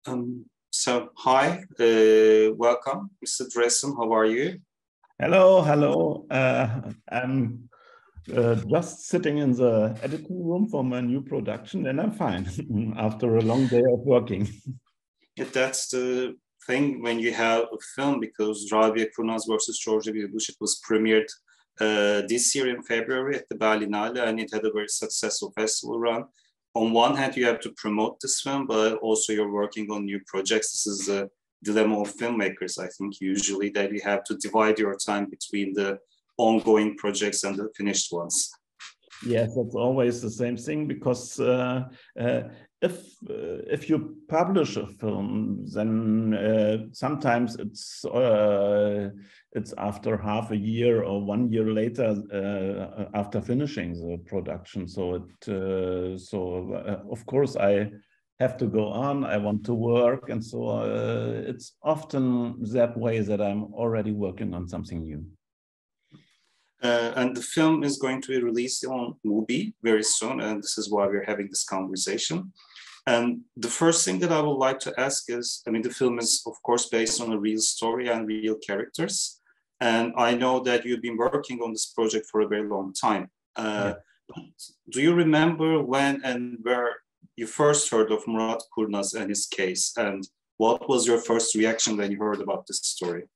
Hi, welcome, Mr. Dresen. How are you? Hello, hello. I'm just sitting in the editing room for my new production, and I'm fine after a long day of working. Yeah, that's the thing when you have a film, because Rabiye Kurnaz versus Georgia Bush, it was premiered this year in February at the Berlinale, and it had a very successful festival run. On one hand, you have to promote this film, but also you're working on new projects. This is the dilemma of filmmakers, I think, usually, that you have to divide your time between the ongoing projects and the finished ones. Yes, that's always the same thing, because if you publish a film, then sometimes it's after half a year or 1 year later after finishing the production. So of course I have to go on. I want to work, and so it's often that way that I'm already working on something new. And the film is going to be released on Mubi very soon, and this is why we're having this conversation. And the first thing that I would like to ask is, I mean, the film is, of course, based on a real story and real characters. And I know that you've been working on this project for a very long time. Yeah. Do you remember when and where you first heard of Murat Kurnaz and his case? And what was your first reaction when you heard about this story?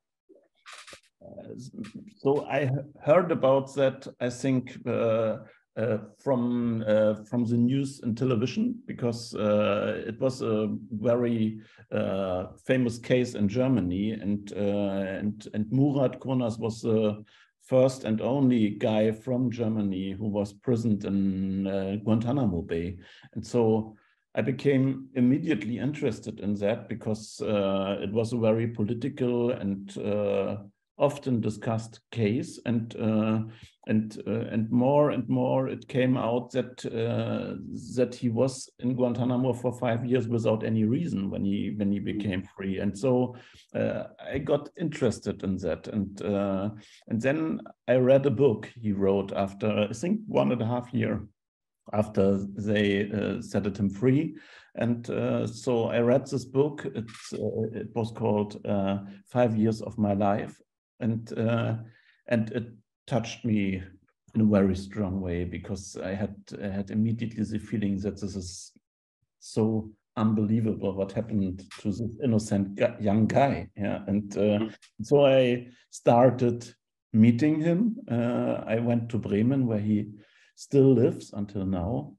So I heard about that, I think, from the news and television, because it was a very famous case in Germany, and Murat Kurnaz was the first and only guy from Germany who was imprisoned in Guantanamo Bay, and so I became immediately interested in that, because it was a very political and often discussed case, and more and more it came out that he was in Guantanamo for 5 years without any reason when he became free, and so I got interested in that, and then I read a book he wrote after, I think, 1.5 years after they set him free. And so I read this book. It was called 5 Years of My Life. And it touched me in a very strong way, because I had immediately the feeling that this is so unbelievable what happened to this innocent young guy. Yeah, and so I started meeting him. I went to Bremen, where he still lives until now,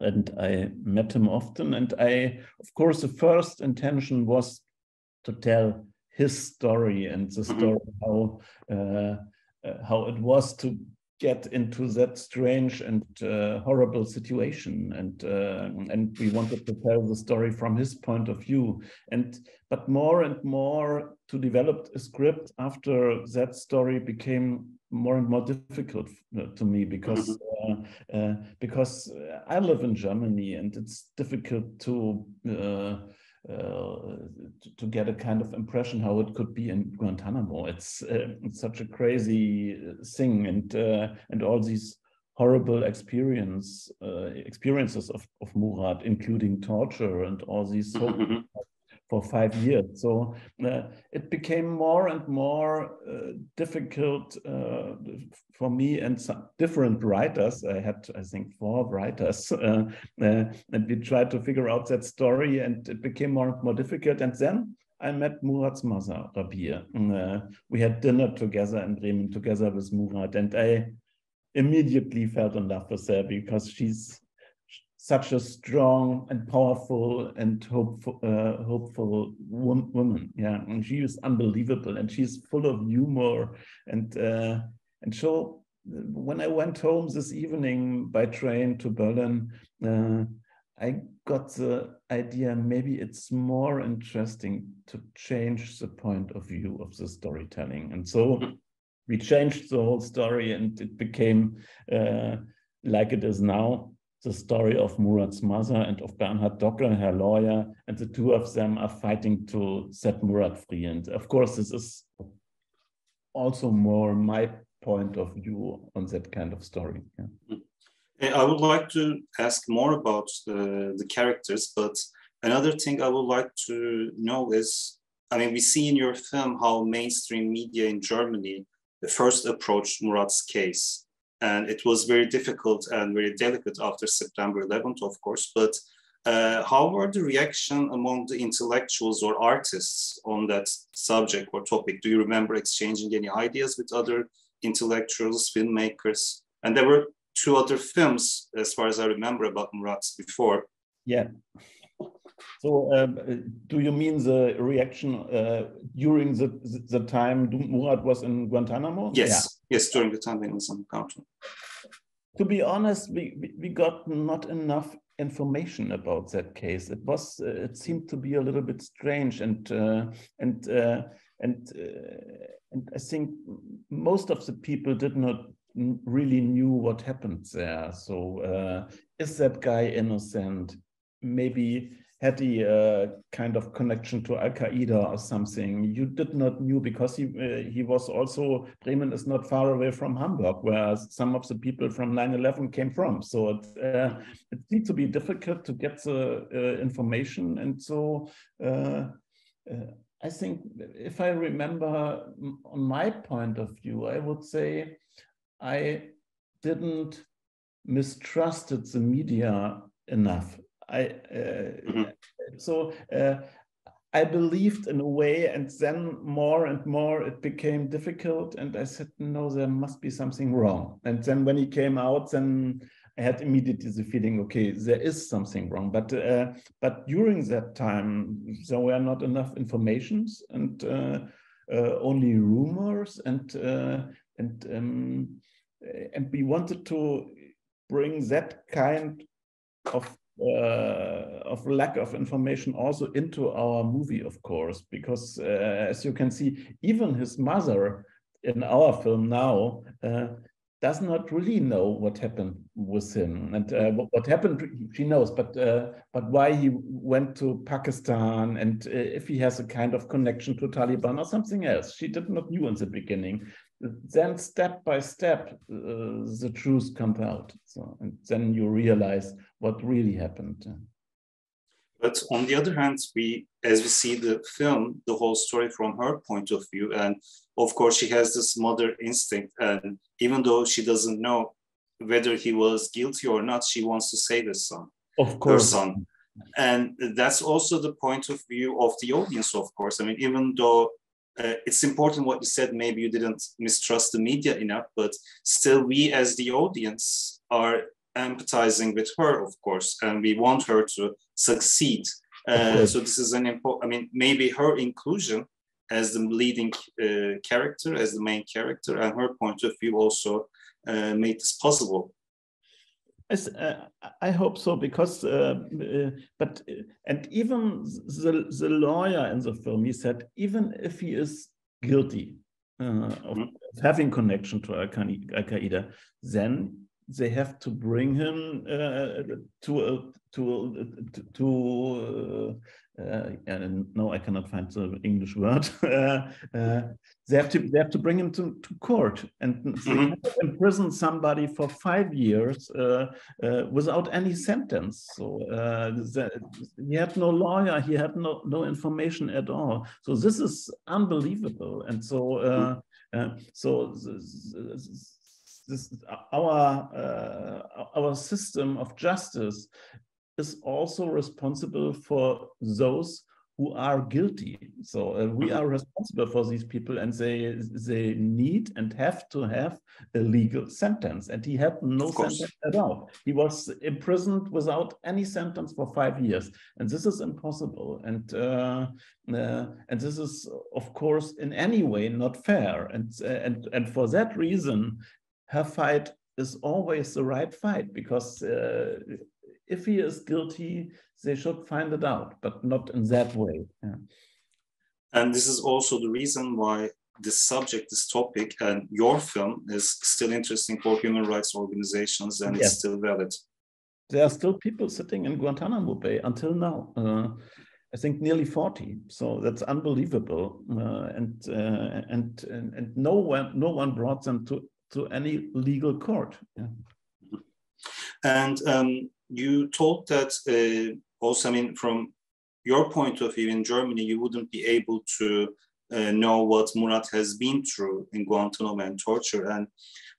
and I met him often. And of course, the first intention was to tell his story, and the story how it was to get into that strange and horrible situation, and we wanted to tell the story from his point of view, but more and more to develop a script after that story became more and more difficult to me, because I live in Germany, and it's difficult to get a kind of impression how it could be in Guantanamo. It's such a crazy thing, and all these horrible experiences of Murat, including torture and all these for 5 years. So it became more and more difficult for me and some different writers. I had, I think, 4 writers, and we tried to figure out that story, and it became more and more difficult. And then I met Murat's mother, Rabiye. We had dinner together in Bremen, together with Murat, and I immediately fell in love with her, because she's such a strong and powerful and hopeful woman. Yeah, and she is unbelievable, and she's full of humor. And so when I went home this evening by train to Berlin, I got the idea maybe it's more interesting to change the point of view of the storytelling. And so we changed the whole story, and it became like it is now, the story of Murat's mother and of Bernhard Dockel, her lawyer, and the two of them are fighting to set Murat free. And of course, this is also more my point of view on that kind of story. Yeah. I would like to ask more about the characters, but Another thing I would like to know is, I mean, we see in your film how mainstream media in Germany first approached Murat's case. And it was very difficult and very delicate after September 11th, of course. But how were the reaction among the intellectuals or artists on that subject or topic? Do you remember exchanging any ideas with other intellectuals, filmmakers? And there were 2 other films, as far as I remember, about Murat before. Yeah. So do you mean the reaction during the time Murat was in Guantanamo? Yes, yeah. Yes, during the time he was in country. To be honest, we got not enough information about that case. It seemed to be a little bit strange, and I think most of the people did not really knew what happened there. So is that guy innocent? Maybe had he a kind of connection to Al-Qaeda or something? You did not knew, because he was also, Bremen is not far away from Hamburg, where some of the people from 9/11 came from. So it seemed to be difficult to get the information. And so I think, if I remember, on my point of view, I would say I didn't mistrusted the media enough. So I believed in a way, and then more and more it became difficult, and I said, no, there must be something wrong. And then when he came out, then I had immediately the feeling, okay, there is something wrong. But during that time, there were not enough informations, and only rumors, and we wanted to bring that kind of lack of information also into our movie, of course, because as you can see, even his mother in our film now does not really know what happened with him, and what happened she knows, but why he went to Pakistan, and if he has a kind of connection to Taliban or something else, she did not know in the beginning. Then step by step, the truth comes out. So, and then you realize what really happened. But on the other hand, as we see the film, the whole story from her point of view, and of course she has this mother instinct, and even though she doesn't know whether he was guilty or not, she wants to save his son, of course, her son. And that's also the point of view of the audience, of course. I mean, even though it's important what you said, maybe you didn't mistrust the media enough, but still we as the audience are empathizing with her, of course, and we want her to succeed. So this is an important, I mean, maybe her inclusion as the leading character, as the main character, and her point of view also made this possible. I hope so, because and even the lawyer in the film, he said, even if he is guilty of having connection to Al-Qaeda, then they have to bring him no, I cannot find the English word. They have to bring him to court, and they have to imprison somebody for 5 years without any sentence. So he had no lawyer, he had no information at all. So this is unbelievable, and so our system of justice is also responsible for those who are guilty. So we are responsible for these people, and they need and have to have a legal sentence. And he had no sentence at all. He was imprisoned without any sentence for 5 years, and this is impossible. And this is, of course, in any way not fair. And for that reason, her fight is always the right fight, because if he is guilty, they should find it out, but not in that way. Yeah. And this is also the reason why this subject, this topic, and your film is still interesting for human rights organizations, and it's still valid. There are still people sitting in Guantanamo Bay until now. I think nearly 40. So that's unbelievable. And no one brought them to any legal court. Yeah. And you told that also, I mean, from your point of view in Germany, you wouldn't be able to know what Murat has been through in Guantanamo and torture. And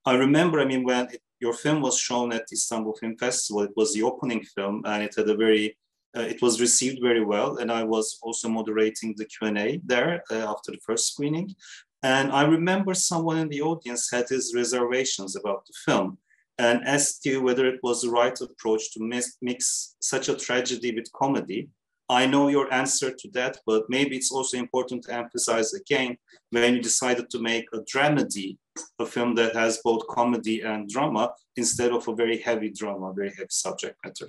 I remember, I mean, when your film was shown at the Istanbul Film Festival, it was the opening film, and it had a very, it was received very well. And I was also moderating the Q&A there after the first screening. And I remember someone in the audience had his reservations about the film and asked you whether it was the right approach to mix such a tragedy with comedy. I know your answer to that, but maybe it's also important to emphasize again, when you decided to make a dramedy, a film that has both comedy and drama, instead of a very heavy drama, very heavy subject matter.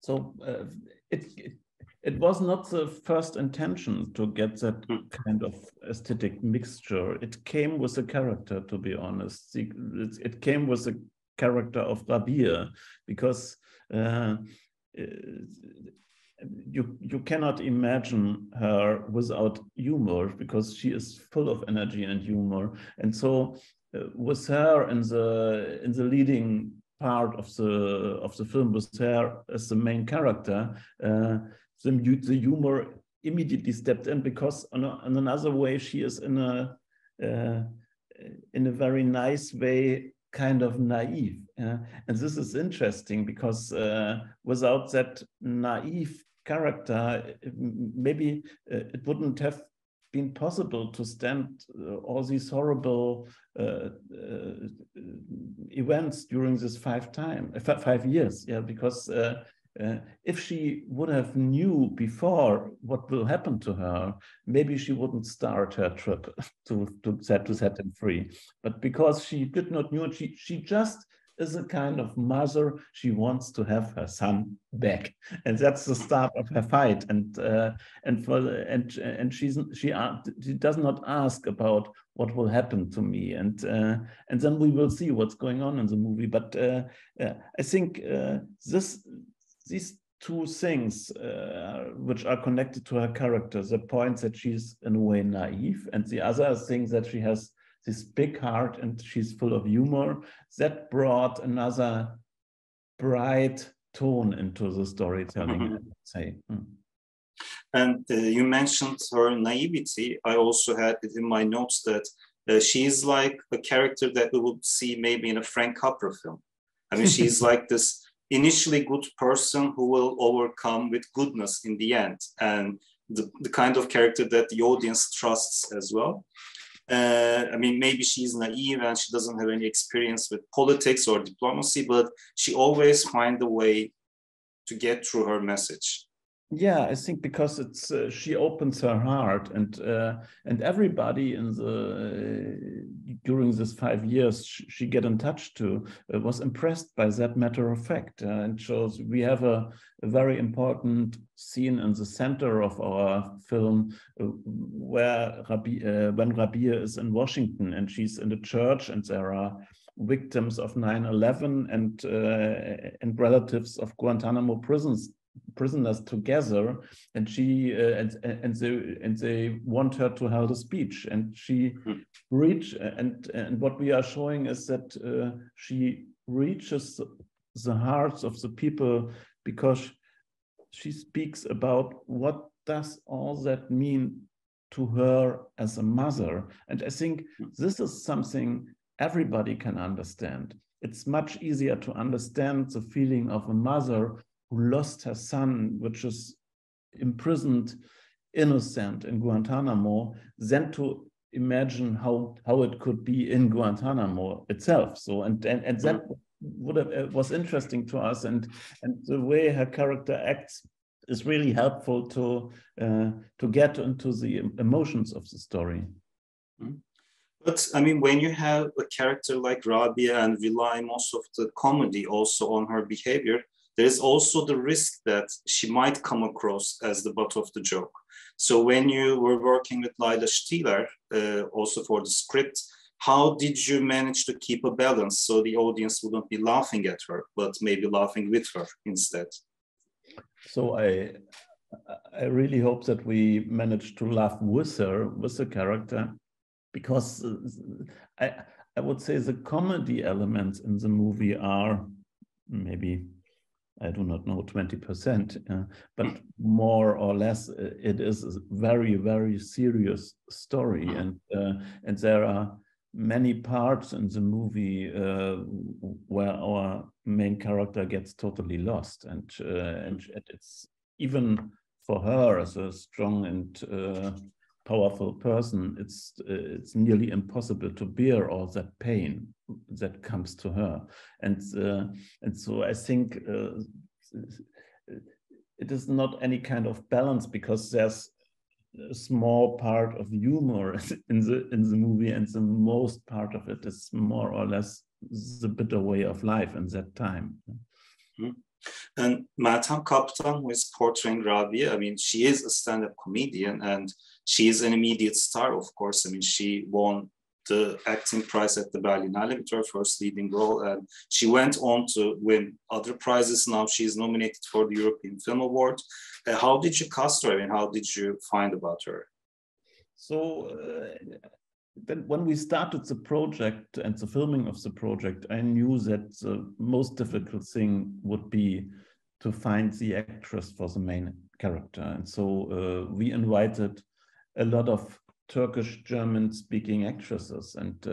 So it was not the first intention to get that kind of aesthetic mixture. It came with a character, to be honest. It came with the character of Rabiye, because you cannot imagine her without humor, because she is full of energy and humor. And so with her in the leading part of the film, with her as the main character, the humor immediately stepped in, because in another way she is in a very nice way kind of naive. And this is interesting, because without that naive character, maybe it wouldn't have been possible to stand all these horrible events during this 5 years. Yeah, because if she would have knew before what will happen to her, maybe she wouldn't start her trip to set him free. But because she did not know, she just is a kind of mother. She wants to have her son back, and that's the start of her fight. And she does not ask about what will happen to me, and then we will see what's going on in the movie. But I think these two things which are connected to her character, the point that she's in a way naive, and the other thing that she has this big heart and she's full of humor, that brought another bright tone into the storytelling, I would say. And you mentioned her naivety. I also had it in my notes that she's like a character that we would see maybe in a Frank Capra film. I mean, she's like this initially good person who will overcome with goodness in the end, and the kind of character that the audience trusts as well. I mean, maybe she's naive and she doesn't have any experience with politics or diplomacy, but she always finds a way to get through her message. Yeah, I think because it's she opens her heart, and everybody during this 5 years she get in touch to was impressed by that matter of fact, and shows we have a very important scene in the center of our film where when Rabiye is in Washington and she's in the church, and there are victims of 9/11 and relatives of Guantanamo prisoners together, and she and they want her to hold a speech, and she and what we are showing is that she reaches the hearts of the people, because she speaks about what does all that mean to her as a mother. And I think this is something everybody can understand. It's much easier to understand the feeling of a mother who lost her son, which is imprisoned innocent in Guantanamo, than to imagine how it could be in Guantanamo itself. So and that was interesting to us, and the way her character acts is really helpful to get into the emotions of the story. But I mean, when you have a character like Rabiye and rely most of the comedy also on her behavior, there is also the risk that she might come across as the butt of the joke. So when you were working with Layla Stieler, also for the script, how did you manage to keep a balance so the audience wouldn't be laughing at her, but maybe laughing with her instead? So I really hope that we managed to laugh with her, with the character, because I would say the comedy elements in the movie are maybe I do not know, 20%, but more or less it is a very, very serious story, and there are many parts in the movie where our main character gets totally lost, and it's even for her as a strong and powerful person, it's nearly impossible to bear all that pain that comes to her, and so I think it is not any kind of balance, because there's a small part of humor in the movie, and the most part of it is more or less the bitter way of life in that time. Mm-hmm. And Meltem Kaptan, who is portraying Rabiye, I mean, she is a stand-up comedian and she is an immediate star, of course. I mean, she won the acting prize at the Berlinale with her first leading role, and she went on to win other prizes. Now she is nominated for the European Film Award. How did you cast her? I mean, how did you find about her? So then when we started the project and the filming of the project, I knew that the most difficult thing would be to find the actress for the main character. And so we invited a lot of Turkish, German-speaking actresses, and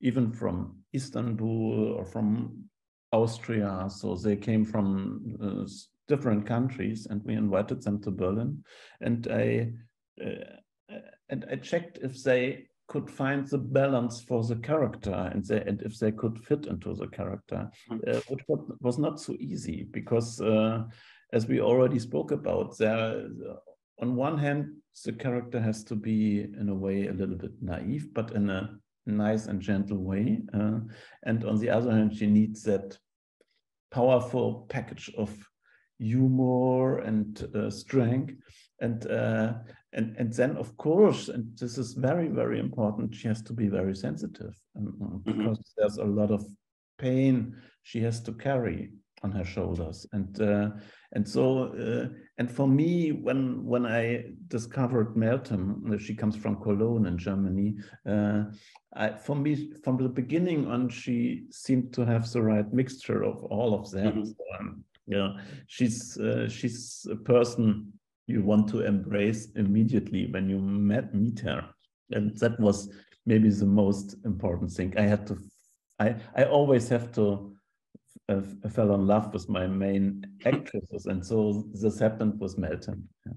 even from Istanbul or from Austria. So they came from different countries, and we invited them to Berlin. And I checked if they could find the balance for the character, and if they could fit into the character, which was not so easy, because as we already spoke about, on one hand, the character has to be in a way a little bit naive, but in a nice and gentle way. And on the other hand, she needs that powerful package of humor and strength. And then, of course, and this is very, very important, she has to be very sensitive, because there's a lot of pain she has to carry on her shoulders. And for me, when I discovered Meltem, she comes from Cologne in Germany. For me, from the beginning on, she seemed to have the right mixture of all of that. So, she's a person you want to embrace immediately when you meet her, and that was maybe the most important thing. I always have to fell in love with my main actresses, and so this happened with Meltem. Yeah.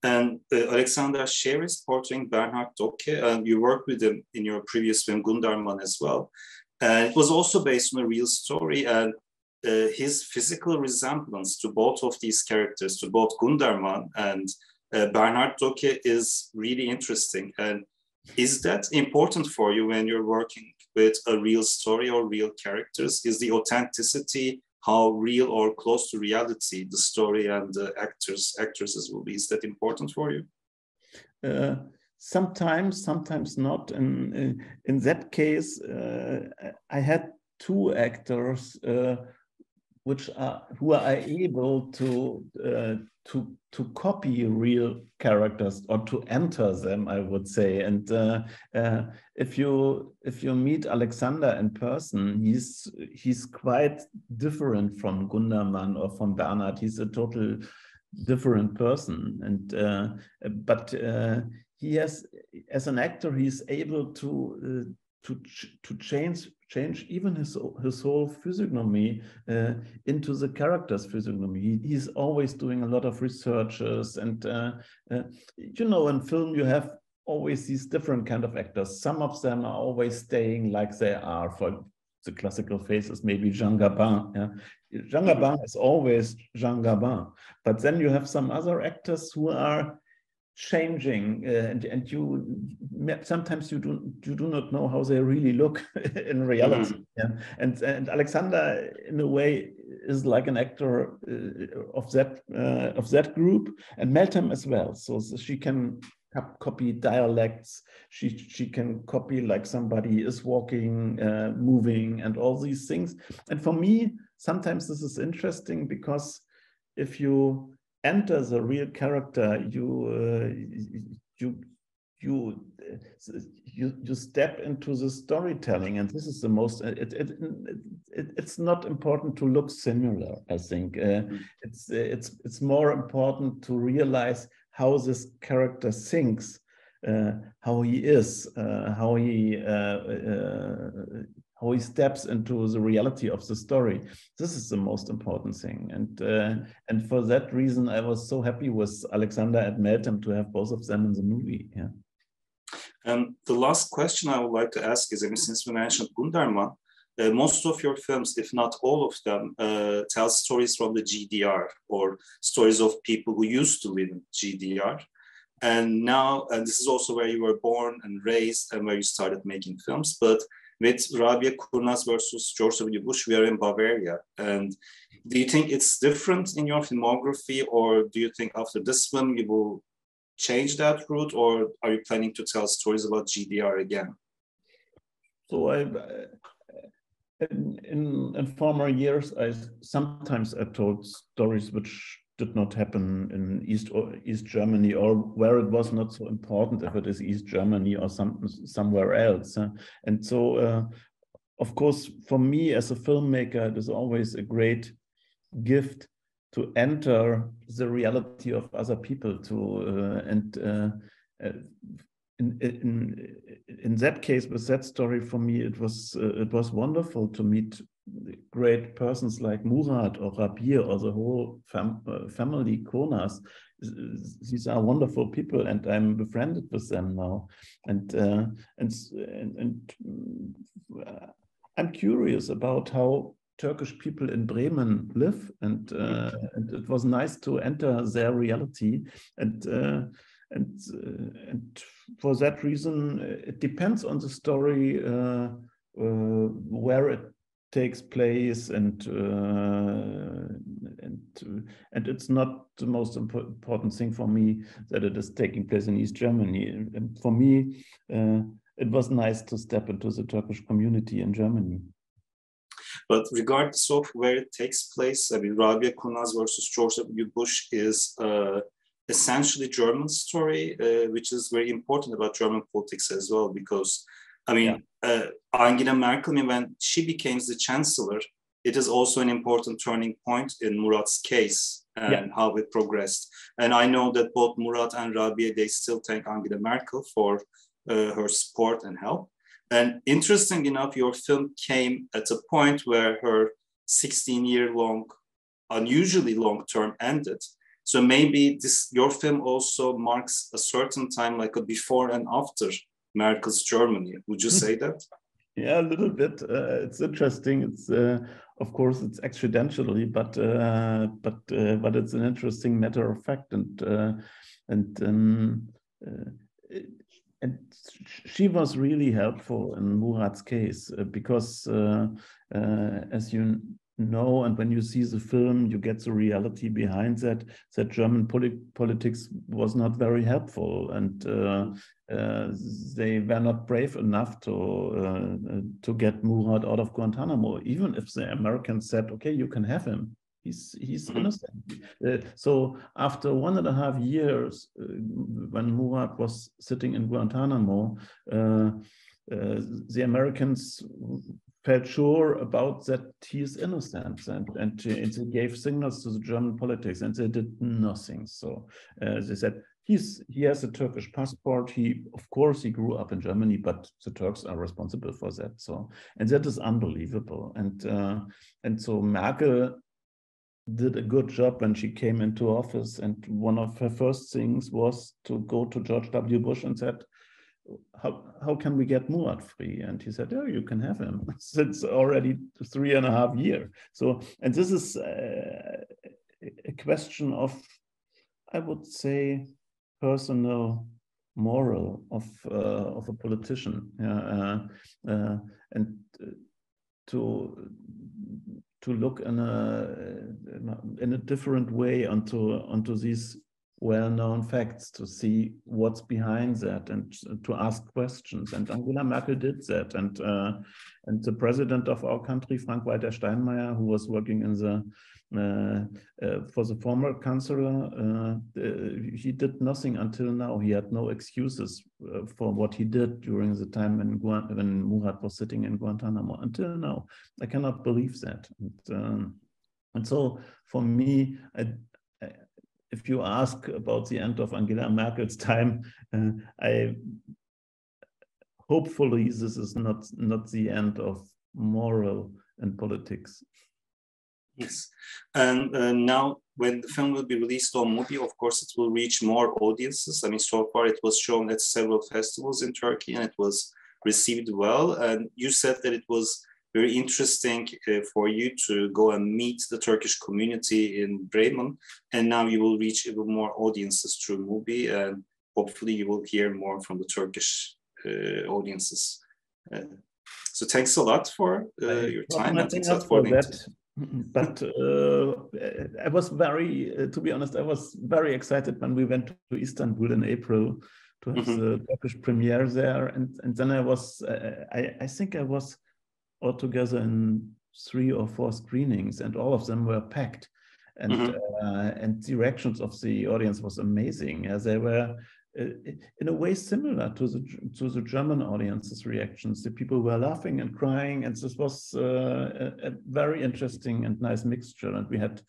And Alexander Scheer is portraying Bernhard Docke, and you worked with him in your previous film Gundermann as well. And it was also based on a real story, and his physical resemblance to both of these characters, to both Gundermann and Bernhard Docke, is really interesting. And is that important for you when you're working with a real story or real characters? Is the authenticity, how real or close to reality the story and the actresses will be? Is that important for you? Sometimes not. In that case, I had two actors who are able to copy real characters, or to enter them, I would say. And if you meet Alexander in person, he's quite different from Gundermann or from Bernhard. He's a total different person, and but he has, as an actor, he's able to change even his whole physiognomy into the character's physiognomy. He's always doing a lot of researches, and in film you have always these different kind of actors. Some of them are always staying like they are. For the classical faces, maybe Jean Gabin. Yeah? Jean Gabin is always Jean Gabin, but then you have some other actors who are changing, and you sometimes you do not know how they really look in reality. Yeah? And Alexander, in a way, is like an actor of that group, and Meltem as well. So she can copy dialects. She can copy like somebody is walking, moving, and all these things. And for me, sometimes this is interesting, because if you enter the real character, you you step into the storytelling, and this is the most. It's not important to look similar. I think it's more important to realize how this character thinks, how he is, how he steps into the reality of the story. This is the most important thing, and for that reason, I was so happy with Alexander and Meltem to have both of them in the movie. Yeah. The last question I would like to ask is, I mean, since we mentioned Gunderman, most of your films, if not all of them, tell stories from the GDR or stories of people who used to live in GDR. And now, and this is also where you were born and raised and where you started making films. But with Rabiye Kurnaz versus George W. Bush, we are in Bavaria. And do you think it's different in your filmography, or do you think after this film you will change that route, or are you planning to tell stories about GDR again? So in former years, I sometimes told stories which did not happen in East Germany, or where it was not so important if it is East Germany or somewhere else. And so, of course, for me as a filmmaker, it is always a great gift to enter the reality of other people. In that case, with that story, for me, it was wonderful to meet great persons like Murat or Rabiye or the whole family Kurnaz. These are wonderful people, and I'm befriended with them now. And I'm curious about how Turkish people in Bremen live, and it was nice to enter their reality, and for that reason, it depends on the story where it takes place, and it's not the most important thing for me that it is taking place in East Germany. And for me, it was nice to step into the Turkish community in Germany. But regardless of where it takes place, I mean, Rabiye Kurnaz versus George W. Bush is essentially German story, which is very important about German politics as well, because, I mean, Angela Merkel, when she became the chancellor, it is also an important turning point in Murat's case and how it progressed. And I know that both Murat and Rabiye, they still thank Angela Merkel for her support and help. And interesting enough, your film came at a point where her 16-year-long, unusually long term ended. So maybe your film also marks a certain time, like a before and after Merkel's Germany. Would you say that? Yeah, a little bit. It's interesting. It's of course it's accidentally, but it's an interesting matter of fact, and she was really helpful in Murat's case because, as you know, and when you see the film, you get the reality behind that German politics was not very helpful, and they were not brave enough to get Murat out of Guantanamo, even if the Americans said, okay, you can have him. He's innocent. So after 1.5 years, when Murat was sitting in Guantanamo, the Americans felt sure about that he is innocent, and they gave signals to the German politics, and they did nothing. So they said he has a Turkish passport. Of course he grew up in Germany, but the Turks are responsible for that. So, and that is unbelievable. And so Merkel did a good job when she came into office, and one of her first things was to go to George W. Bush and said, how can we get Murat free? And he said, oh, you can have him. Since already 3.5 years. So, and this is a question of, I would say, personal moral of a politician, and to look in a different way onto these well-known facts, to see what's behind that and to ask questions. And Angela Merkel did that. And the president of our country, Frank-Walter Steinmeier, who was working in the for the former chancellor, he did nothing until now. He had no excuses for what he did during the time when Murat was sitting in Guantanamo. Until now, I cannot believe that. And so, for me, if you ask about the end of Angela Merkel's time, hopefully this is not the end of moral and politics. Yes, and now when the film will be released on Mubi, of course, it will reach more audiences. I mean, so far it was shown at several festivals in Turkey and it was received well. And you said that it was very interesting for you to go and meet the Turkish community in Bremen. And now you will reach even more audiences through Mubi, and hopefully you will hear more from the Turkish audiences. So thanks a lot for your time. And thanks a lot for that. But I was to be honest, I was very excited when we went to Istanbul in April to have the Turkish premiere there. And then I think I was altogether in 3 or 4 screenings, and all of them were packed. And the reactions of the audience was amazing, as they were in a way similar to the German audience's reactions. The people were laughing and crying, and this was a very interesting and nice mixture. And we had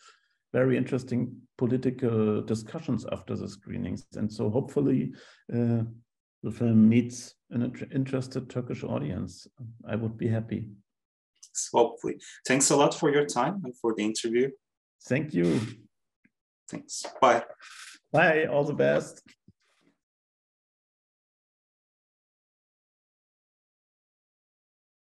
very interesting political discussions after the screenings. And so hopefully the film meets an interested Turkish audience. I would be happy. Hopefully. Thanks a lot for your time and for the interview. Thank you. Thanks. Bye. Bye. All the best.